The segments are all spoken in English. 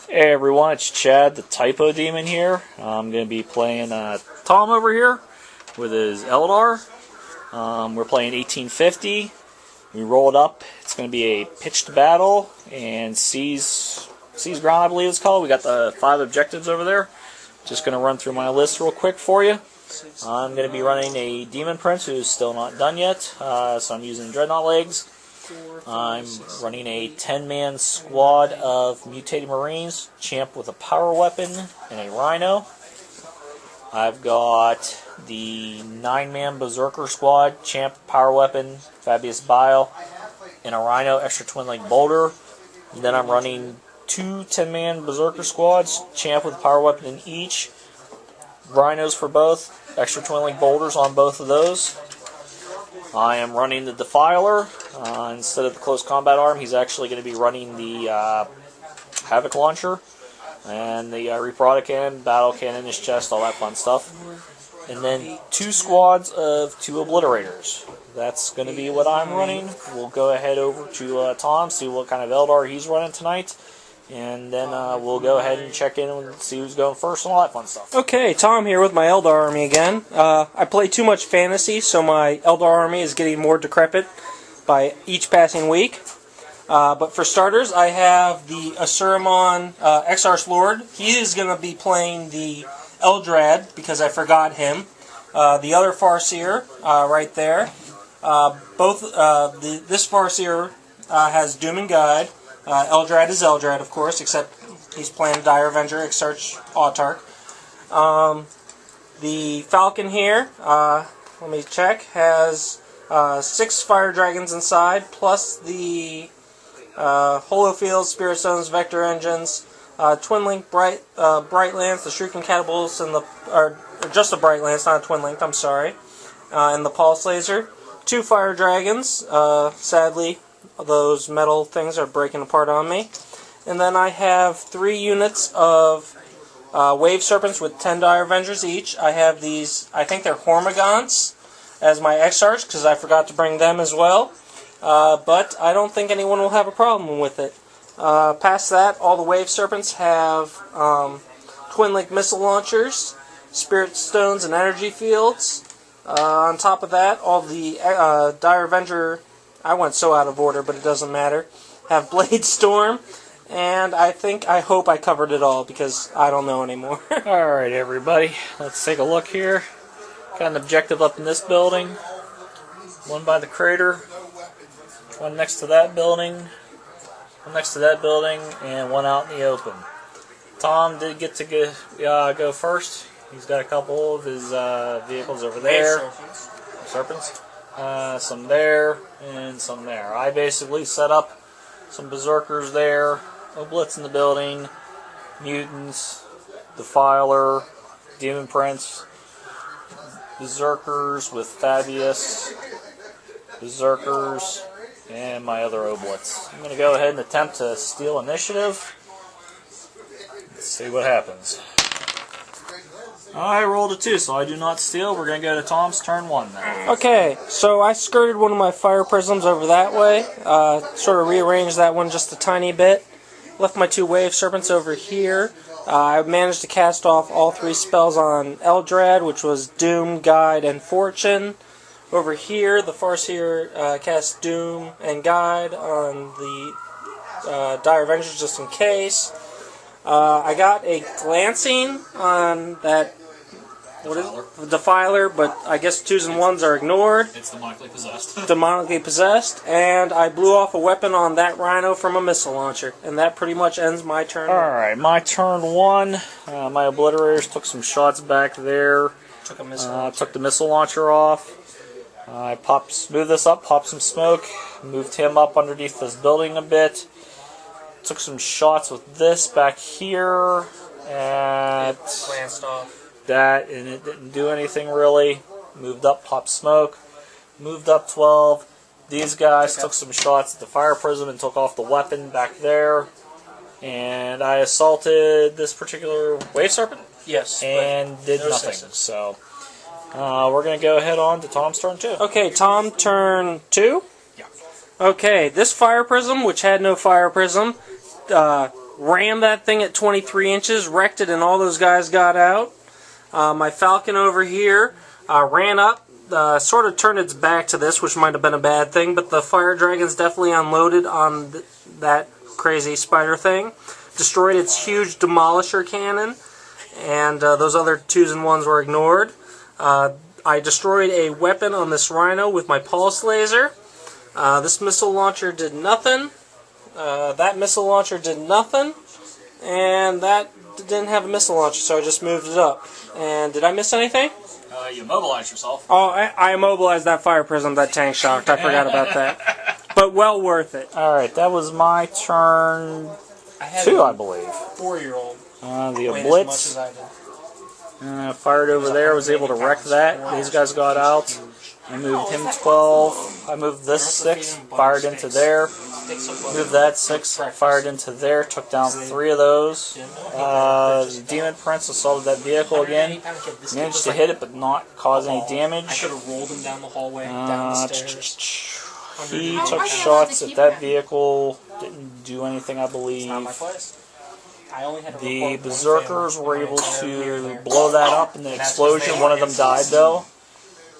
Hey everyone, it's Chad, the Typo Demon here. I'm going to be playing Tom over here with his Eldar. We're playing 1850. We roll it up. It's going to be a pitched battle and seize ground, I believe it's called. We got the 5 objectives over there. Just going to run through my list real quick for you. I'm going to be running a Demon Prince who's still not done yet, so I'm using Dreadnought legs. I'm running a 10-man squad of mutated Marines, champ with a power weapon and a Rhino. I've got the 9-man Berserker squad, champ, power weapon, Fabius Bile, and a Rhino, extra twin-link bolter. And then I'm running 2 10-man Berserker squads, champ with a power weapon in each, Rhinos for both, extra twin-link bolters on both of those. I am running the Defiler. Instead of the close combat arm, he's actually going to be running the Havoc Launcher and the Reaper Cannon, Battle Cannon in his chest, all that fun stuff. And then 2 squads of 2 Obliterators. That's going to be what I'm running. We'll go ahead over to Tom, see what kind of Eldar he's running tonight. And then we'll go ahead and check in and see who's going first and all that fun stuff. Okay, Tom here with my Eldar army again. I play too much fantasy, so my Eldar army is getting more decrepit by each passing week. But for starters, I have the Asuramon Exarch Lord. He is going to be playing the Eldrad, because I forgot him. The other Farseer, right there. This Farseer has Doom and Guide. Eldrad is Eldrad, of course, except he's playing Dire Avenger, Exarch Autarch. The Falcon here, let me check, has 6 Fire Dragons inside, plus the Holofields, Spirit Stones, Vector Engines, Twin Link Bright Lance, the Shrieking Catapults, and or just a Bright Lance, not a Twin Link, I'm sorry, and the Pulse Laser. 2 Fire Dragons, sadly. Those metal things are breaking apart on me. And then I have 3 units of Wave Serpents with 10 Dire Avengers each. I have these, I think they're Hormigons, as my Exarch, because I forgot to bring them as well. But I don't think anyone will have a problem with it. Past that, all the Wave Serpents have Twin Link Missile Launchers, Spirit Stones, and Energy Fields. On top of that, all the Dire Avenger... I went so out of order, but it doesn't matter. Have Blade Storm, and I hope I covered it all, because I don't know anymore. Alright everybody, let's take a look here. Got an objective up in this building. One by the crater. One next to that building. One next to that building, and one out in the open. Tom did get to go first. He's got a couple of his vehicles over there. Serpents. Some there, and some there. I basically set up some Berserkers there, Oblits in the building, Mutants, Defiler, Demon Prince, Berserkers with Fabius, Berserkers, and my other Oblits. I'm going to go ahead and attempt to steal initiative. Let's see what happens. I rolled a 2, so I do not steal. We're going to go to Tom's turn 1 now. Okay, so I skirted one of my fire prisms over that way. Sort of rearranged that one just a tiny bit. Left my 2 Wave Serpents over here. I managed to cast off all 3 spells on Eldrad, which was Doom, Guide, and Fortune. Over here, the Farseer cast Doom and Guide on the Dire Avengers just in case. I got a glancing on that, what is it? Defiler, but I guess 2s and 1s are ignored. It's demonically possessed. Demonically possessed, and I blew off a weapon on that Rhino from a missile launcher, and that pretty much ends my turn. Alright, my turn 1. My Obliterators took some shots back there. Took the missile launcher off. I moved this up, popped some smoke, moved him up underneath this building a bit. Took some shots with this back here at glanced off that, and it didn't do anything really. Moved up, popped smoke. Moved up 12. These guys took some shots at the fire prism and took off the weapon back there. And I assaulted this particular Wave Serpent. Yes. And did nothing. So we're going to go ahead on to Tom's turn 2. Okay, Tom, turn 2? Yeah. Okay, this fire prism, which had no fire prism, rammed that thing at 23 inches, wrecked it, and all those guys got out. My Falcon over here ran up, sort of turned its back to this, which might have been a bad thing, but the fire dragons definitely unloaded on that crazy spider thing. Destroyed its huge demolisher cannon, and those other 2s and 1s were ignored. I destroyed a weapon on this rhino with my pulse laser. This missile launcher did nothing. That missile launcher did nothing. And that didn't have a missile launcher, so I just moved it up. And did I miss anything? You immobilized yourself. Oh, I immobilized that fire prism that tank shocked. I forgot about that. But well worth it. Alright, that was my turn 2, I believe. 4-year-old. The Blitz. Fired over there, was able to wreck that. These guys got out. I moved him 12. I moved this 6, fired into there. Moved that 6, fired into there. Took down 3 of those. The Demon Prince assaulted that vehicle again. Managed to hit it, but not cause any damage. I could have rolled him down the hallway, down the stairs. He took shots at that vehicle. Didn't do anything, I believe. The Berserkers were able to blow that up in the explosion. One of them died, though.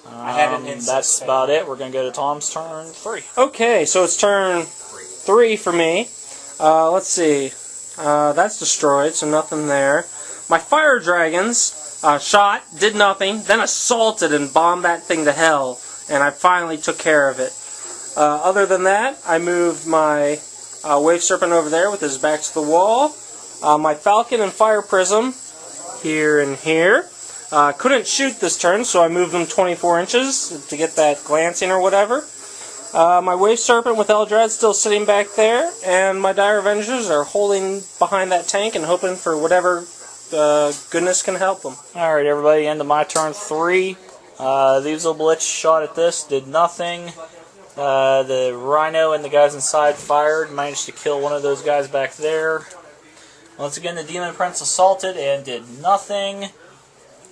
That's about it. We're going to go to Tom's turn 3. Okay, so it's turn 3 for me. Let's see. That's destroyed, so nothing there. My fire dragons shot, did nothing, then assaulted and bombed that thing to hell, and I finally took care of it. Other than that, I moved my Wave Serpent over there with his back to the wall. My Falcon and Fire Prism here and here. Couldn't shoot this turn, so I moved them 24 inches to get that glancing or whatever. My Wave Serpent with Eldar still sitting back there, and my Dire Avengers are holding behind that tank and hoping for whatever goodness can help them. Alright, everybody, end of my turn 3. The Evil Blitz shot at this, did nothing. The Rhino and the guys inside fired, managed to kill one of those guys back there. Once again, the Demon Prince assaulted and did nothing.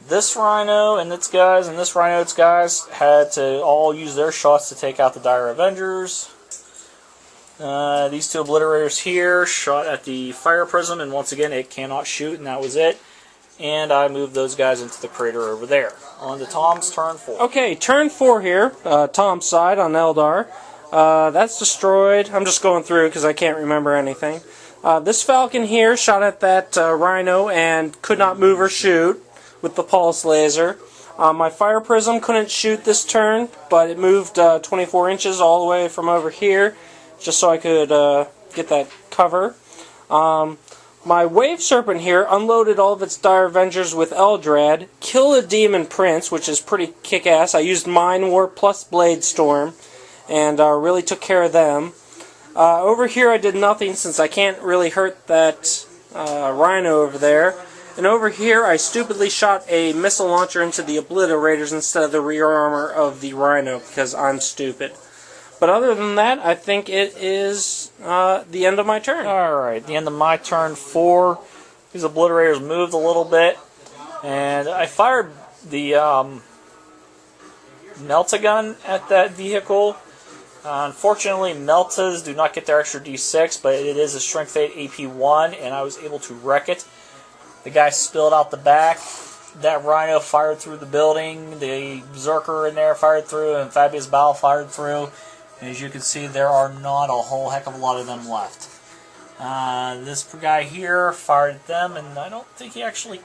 This Rhino and its guys and this Rhino and its guys had to all use their shots to take out the Dire Avengers. These 2 Obliterators here shot at the Fire Prism, and once again it cannot shoot, and that was it. And I moved those guys into the crater over there. On to Tom's turn 4. Okay, turn 4 here. Tom's side on Eldar. That's destroyed. I'm just going through because I can't remember anything. This Falcon here shot at that Rhino and could not move or shoot with the pulse laser. My Fire Prism couldn't shoot this turn, but it moved 24 inches all the way from over here, just so I could get that cover. My Wave Serpent here unloaded all of its Dire Avengers with Eldrad, killed a Demon Prince, which is pretty kick-ass. I used Mind Warp plus Blade Storm, and really took care of them. Over here I did nothing since I can't really hurt that Rhino over there. And over here I stupidly shot a missile launcher into the Obliterators instead of the rear armor of the Rhino because I'm stupid. But other than that, I think it is the end of my turn. Alright, the end of my turn 4. These Obliterators moved a little bit. And I fired the Melta-gun at that vehicle. Unfortunately, Meltas do not get their extra D6, but it is a Strength 8 AP1, and I was able to wreck it. The guy spilled out the back. That Rhino fired through the building. The Berserker in there fired through, and Fabius Baal fired through. And as you can see, there are not a whole heck of a lot of them left. This guy here fired at them, and I don't think he actually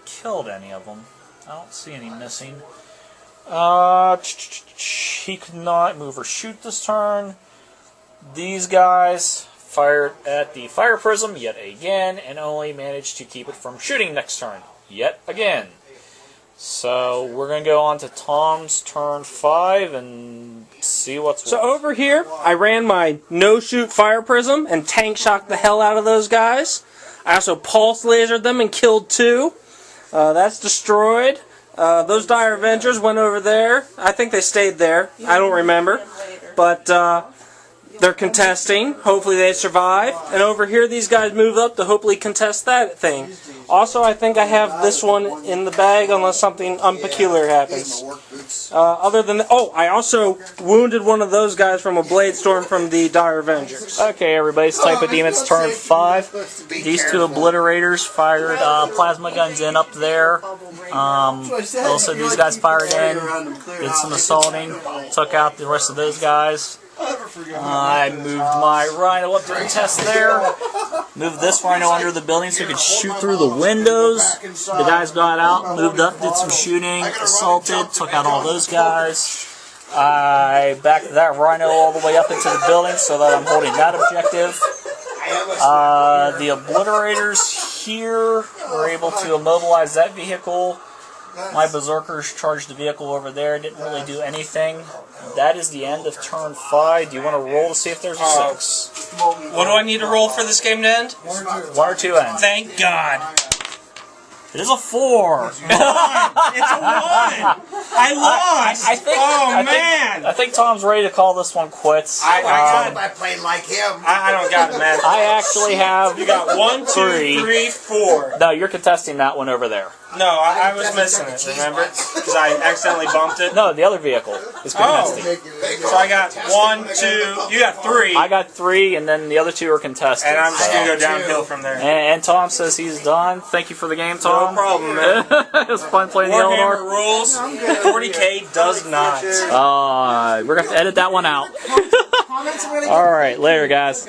killed any of them. I don't see any missing. He could not move or shoot this turn. These guys fired at the Fire Prism yet again, and only managed to keep it from shooting next turn yet again. So we're going to go on to Tom's turn 5 and see what's So over here, I ran my no-shoot Fire Prism and tank shocked the hell out of those guys. I also pulse lasered them and killed 2. That's destroyed. Those Dire Avengers went over there. I think they stayed there. I don't remember. But they're contesting. Hopefully they survive. And over here, these guys move up to hopefully contest that thing. Also, I think I have this one in the bag unless something unpeculiar happens. Other than I also wounded one of those guys from a blade storm from the Dire Avengers. Okay, everybody's type of demons turn 5. These 2 obliterators fired plasma guns in up there. Also, these guys fired in, did some assaulting, took out the rest of those guys. I moved my rhino up to the test there. Moved this rhino under the building so he could shoot through the windows. The guys got out, moved up, did some shooting, assaulted, took out all those guys. I backed that rhino all the way up into the building so that I'm holding that objective. The obliterators here were able to immobilize that vehicle. My berserkers charged the vehicle over there, didn't really do anything. That is the end of turn 5. Do you want to roll to see if there's a 6? What do I need to roll for this game to end? 1 or 2 ends. Thank God. It is a 4. It's a 1. I lost. I think Tom's ready to call this one quits. I played like him. I don't got it, man. I actually have. You got 1, 2, 3, 4. No, you're contesting that one over there. No, I was missing it, remember? Because I accidentally bumped it. No, the other vehicle is contesting. So I got 1, 2, you got 3. I got 3, and then the other 2 are contested. And I'm just going to go downhill from there. And Tom says he's done. Thank you for the game, Tom. No problem, man. It was fun playing Warhammer the Eldar. rules, 40k does not. We're going to have to edit that one out. Alright, later guys.